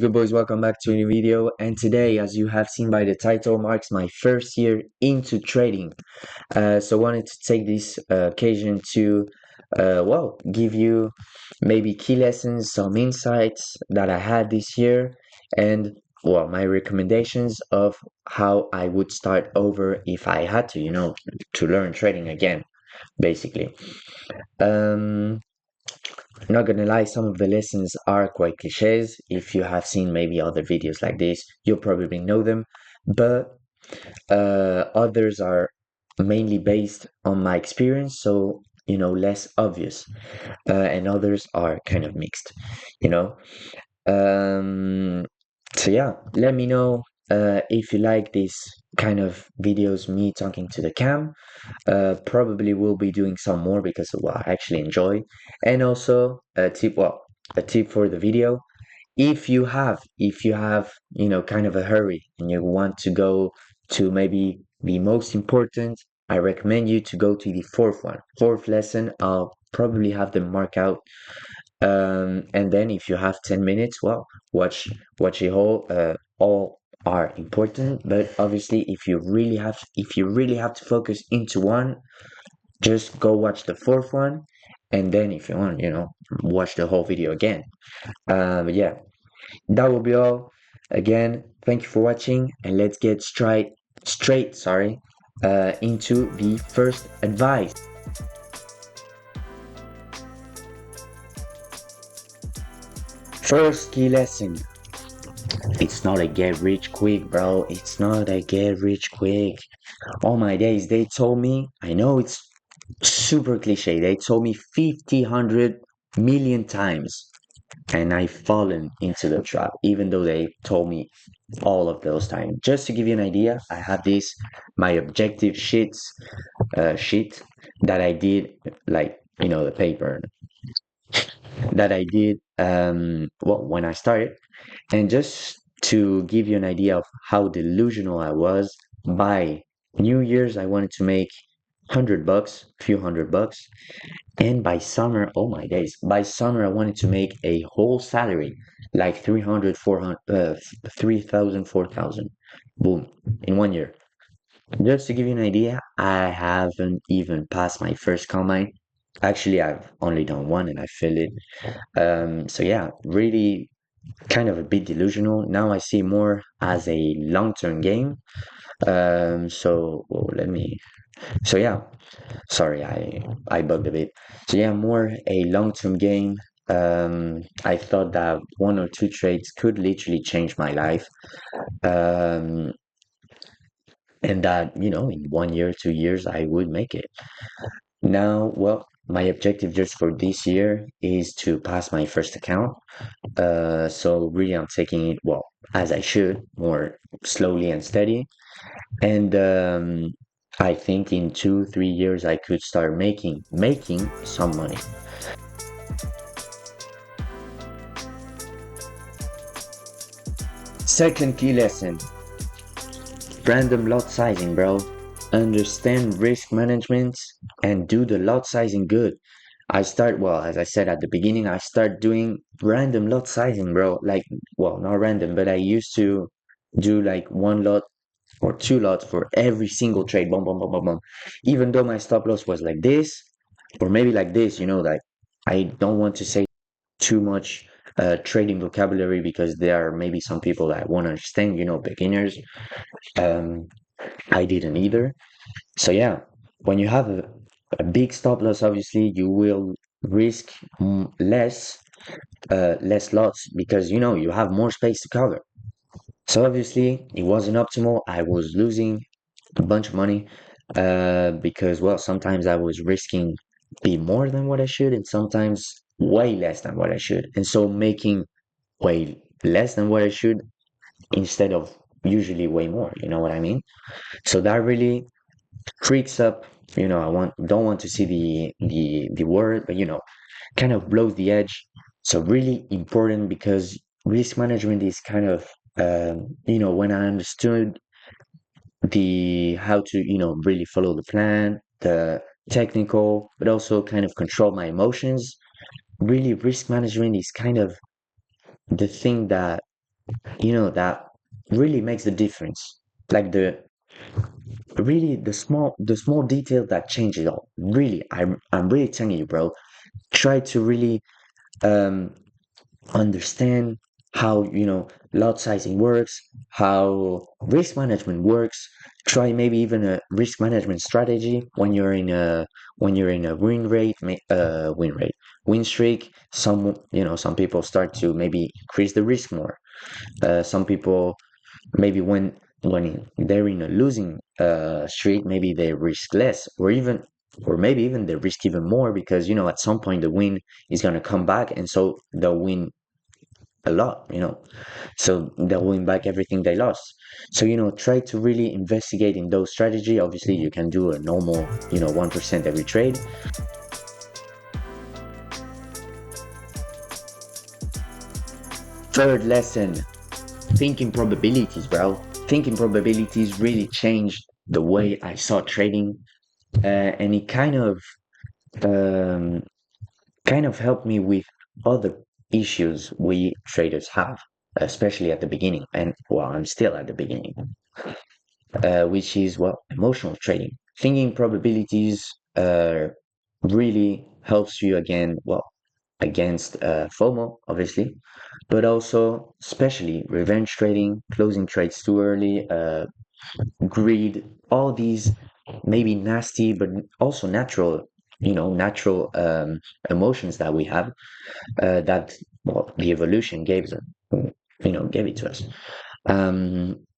Good boys, welcome back to a new video. And today, as you have seen by the title, marks my first year into trading. So wanted to take this occasion to, give you maybe key lessons, some insights that I had this year, and my recommendations of how I would start over if I had to, to learn trading again, basically. Um, Not gonna lie, some of the lessons are quite cliches. If you have seen maybe other videos like this, you'll probably know them. But others are mainly based on my experience, so less obvious. And others are kind of mixed, you know. Um, so yeah, let me know if you like this kind of videos, me talking to the cam. Probably will be doing some more because I actually enjoy. And also a tip for the video. If you have, kind of a hurry and you want to go to maybe the most important, I recommend you to go to the fourth lesson. I'll probably have them mark out. And then if you have 10 minutes, watch the whole. All are important, but obviously, if you really have to focus into one, just go watch the fourth one, and then if you want, watch the whole video again. But yeah, that will be all. Again, thank you for watching, and let's get straight, into the first advice. First key lesson. It's not a get rich quick, bro. It's not a get rich quick. All my days, they told me, I know it's super cliche, they told me 50, 100 million times, and I've fallen into the trap, even though they told me all of those times. Just to give you an idea, I have my objective sheet that I did, like, the paper that I did, when I started. And just to give you an idea of how delusional I was, by New Year's, I wanted to make $100, few $100. And by summer, oh my days, by summer, I wanted to make a whole salary, like 300, 400, 3,000, 4,000. Boom, in 1 year. Just to give you an idea, I haven't even passed my first combine. Actually, I've only done one and I failed it. So yeah, really kind of a bit delusional. Now I see more as a long-term game. So yeah, sorry, I bugged a bit. So yeah, more a long-term game. I thought that one or two trades could literally change my life. Um, and that, in 1 year, 2 years, I would make it. Now, my objective just for this year is to pass my first account. So really, I'm taking it, as I should, more slowly and steady. And I think in 2, 3 years, I could start making some money. Second key lesson: random lot sizing, bro. Understand risk management and do the lot sizing good. As I said at the beginning, I start doing random lot sizing, bro. Like, not random, but I used to do like one lot or two lots for every single trade. Boom, boom, boom, boom, boom. Even though my stop loss was like this, or maybe like this, like I don't want to say too much trading vocabulary because there are maybe some people that won't understand, beginners. Um, I didn't either. So yeah, when you have a big stop loss, obviously you will risk less lots because you have more space to cover. So obviously it wasn't optimal. I was losing a bunch of money because sometimes I was risking be more than what I should and sometimes way less than what I should. And so making way less than what I should instead of usually way more, you know what I mean? So that really freaks up, don't want to see the word, but kind of blows the edge. So really important because risk management is kind of when I understood the how to really follow the plan, the technical, but also kind of control my emotions. Really, risk management is kind of the thing that that really makes the difference. Like the small detail that change it all. Really, I'm really telling you, bro. Try to really um understand how lot sizing works, how risk management works. Try maybe even a risk management strategy when you're in a win streak. Some people start to maybe increase the risk more. Some people maybe when they're in a losing streak, maybe they risk less, or maybe even they risk even more, because at some point the win is going to come back, and so they'll win a lot. So they'll win back everything they lost. So try to really investigate in those strategy. Obviously you can do a normal 1% every trade. Third lesson: thinking probabilities, bro. Thinking probabilities really changed the way I saw trading, and it um, kind of helped me with other issues we traders have, especially at the beginning. And well, I'm still at the beginning, which is, well, emotional trading. Thinking probabilities really helps you, again, well, against FOMO, obviously, but also especially revenge trading, closing trades too early, greed, all these maybe nasty but also natural emotions that we have, that, well, the evolution gave it to us.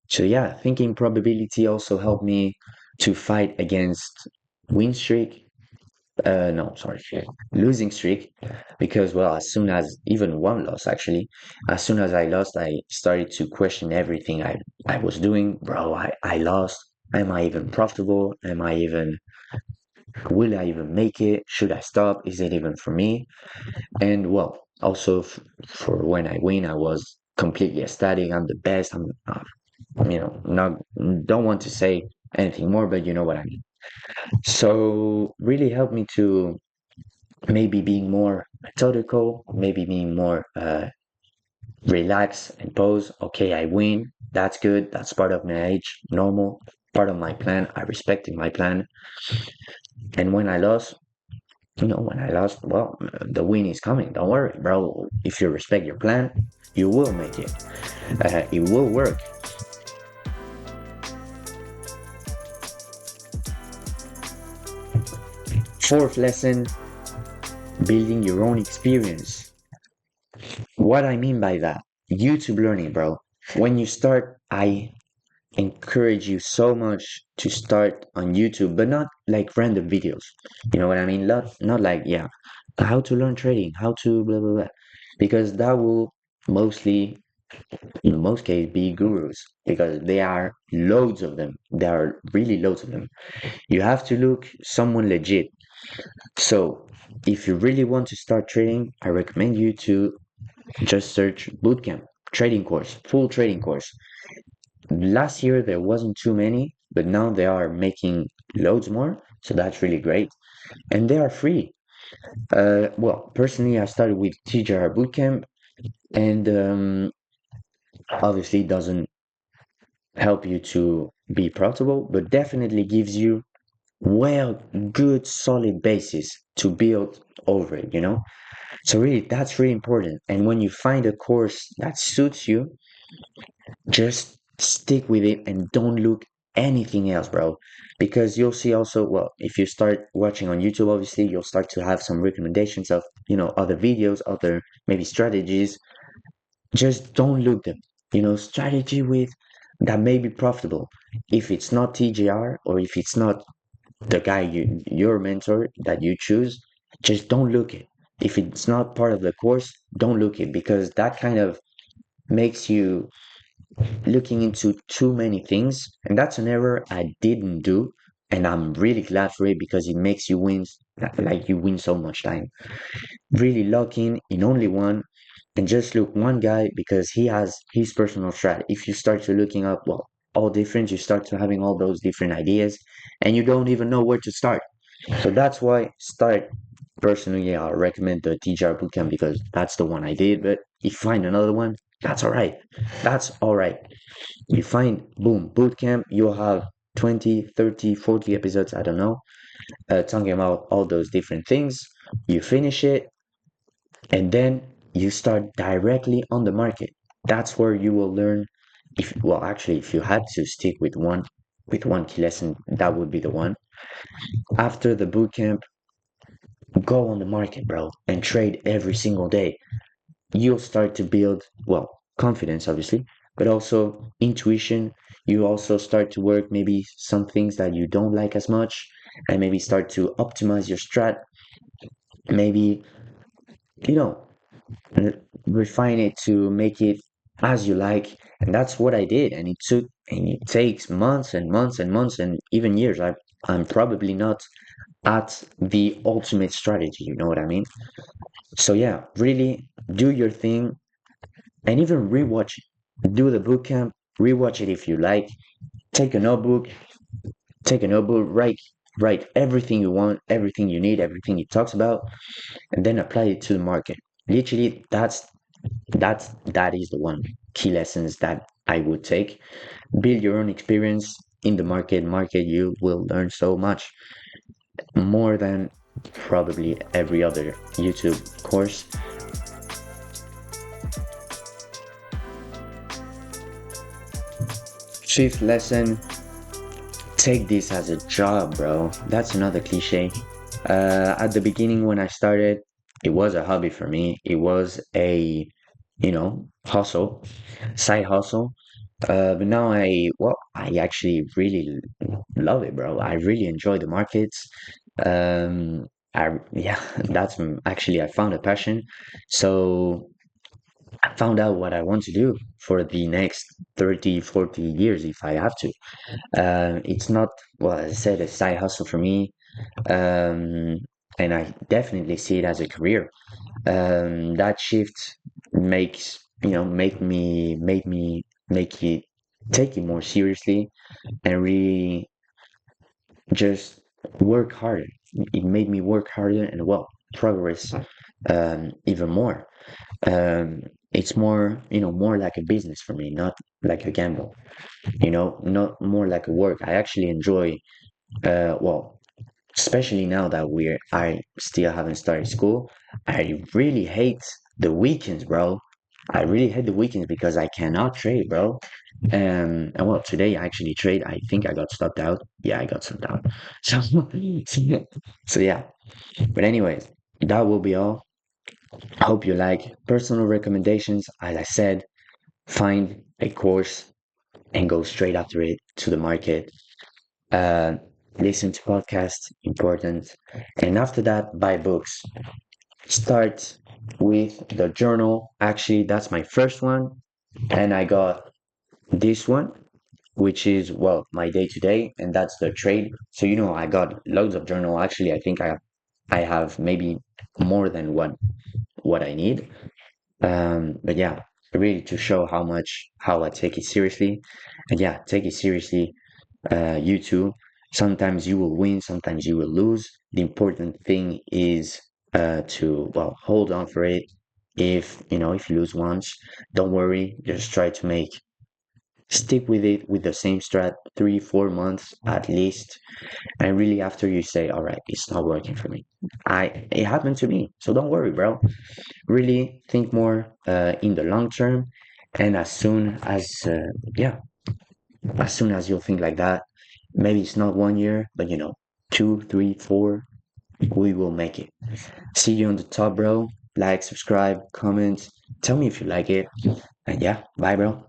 So yeah, thinking probability also helped me to fight against win streak. No, sorry, losing streak, because, well, as soon as even one loss, actually, as soon as I lost, I started to question everything I was doing. Bro, I lost. Am I even profitable? Will I even make it? Should I stop? Is it even for me? And, well, also for when I win, I was completely ecstatic. I'm the best. I'm, not don't want to say anything more, but you know what I mean. So really helped me to maybe being more methodical, maybe being more relaxed and pose. Okay, I win. That's good. That's part of my age, normal, part of my plan. I respected my plan. And when I lost, well, the win is coming. Don't worry, bro. If you respect your plan, you will make it. It will work. Fourth lesson: building your own experience. What I mean by that, YouTube learning, bro. When you start, I encourage you so much to start on YouTube, but not like random videos. You know what I mean? Not like, yeah, how to learn trading, how to blah blah blah, because that will mostly, in most cases, be gurus, because there are loads of them. There are really loads of them. You have to look someone legit. So if you really want to start trading, I recommend you to just search bootcamp trading course, full trading course. Last year there wasn't too many, but now they are making loads more, so that's really great, and they are free. Well, personally, I started with TJR Bootcamp, and obviously it doesn't help you to be profitable, but definitely gives you, well, good solid basis to build over it. So really, that's really important. And when you find a course that suits you, just stick with it and don't look anything else, bro. Because you'll see also, well, if you start watching on YouTube, obviously you'll start to have some recommendations of, other videos, other maybe strategies. Just don't look them. Strategy with that may be profitable. If it's not TGR, or if it's not the guy your mentor that you choose, just don't look it. If it's not part of the course, don't look it, because that kind of makes you looking into too many things, and that's an error I didn't do, and I'm really glad for it, because it makes you win, like you win so much time. Really lock in only one, and just look one guy, because he has his personal strat. If you start to looking up, well, all different, you start to having all those different ideas, and you don't even know where to start. So that's why start. Personally, I recommend the TGR bootcamp, because that's the one I did. But if you find another one, That's all right. That's all right. You find, boom, boot camp, you'll have 20, 30, 40 episodes, I don't know, talking about all those different things. You finish it, and then you start directly on the market. That's where you will learn. If well, actually, if you had to stick with one key lesson, that would be the one. After the boot camp, go on the market, bro, and trade every single day. You'll start to build, well, confidence, obviously, but also intuition. You also start to work maybe some things that you don't like as much, and maybe start to optimize your strat. Maybe, you know, refine it to make it as you like. And that's what I did. And it takes months and months and months and even years. I'm probably not at the ultimate strategy, you know what I mean? So yeah, really do your thing and even rewatch it. Do the boot camp, rewatch it if you like. Take a notebook, write everything you want, everything you need, everything it talks about, and then apply it to the market. Literally, that is the one key lessons that I would take. Build your own experience in the market. You will learn so much more than probably every other YouTube course. Fifth lesson, take this as a job, bro. That's another cliche. At the beginning when I started, it was a hobby for me. It was a, hustle, side hustle. But now I actually really love it, bro. I really enjoy the markets. Yeah, actually, I found a passion. So I found out what I want to do for the next 30, 40 years if I have to. It's not, well, as I said, a side hustle for me. Um, and I definitely see it as a career. That shift makes, make it take it more seriously and really just work harder. It made me work harder and well, progress even more. It's more, more like a business for me, not like a gamble, not more like a work. I actually enjoy, well, especially now that I still haven't started school. I really hate the weekends, bro. I really hate the weekends because I cannot trade, bro. And well, today I actually trade. I think I got stopped out. Yeah, I got stopped out. So, so yeah. But anyways, that will be all. Hope you like personal recommendations. As I said, find a course and go straight after it to the market. Uh, Listen to podcasts, important. And after that, buy books. Start with the journal. Actually, that's my first one. And I got this one, which is, well, my day to day, and that's the trade. So, I got loads of journal. Actually, I think I have maybe more than what I need. But yeah, really to show how I take it seriously. And yeah, take it seriously. You too. Sometimes you will win, sometimes you will lose. The important thing is to well hold on for it. If you lose once, don't worry. Just try to stick with it with the same strat 3 4 months at least, and really after you say, all right, it's not working for me. It happened to me, so don't worry, bro. Really think more in the long term, and yeah, as soon as you'll think like that, maybe it's not 1 year, but 2 3 4, we will make it. See you on the top, bro. Like, subscribe, comment, tell me if you like it, and yeah, bye, bro.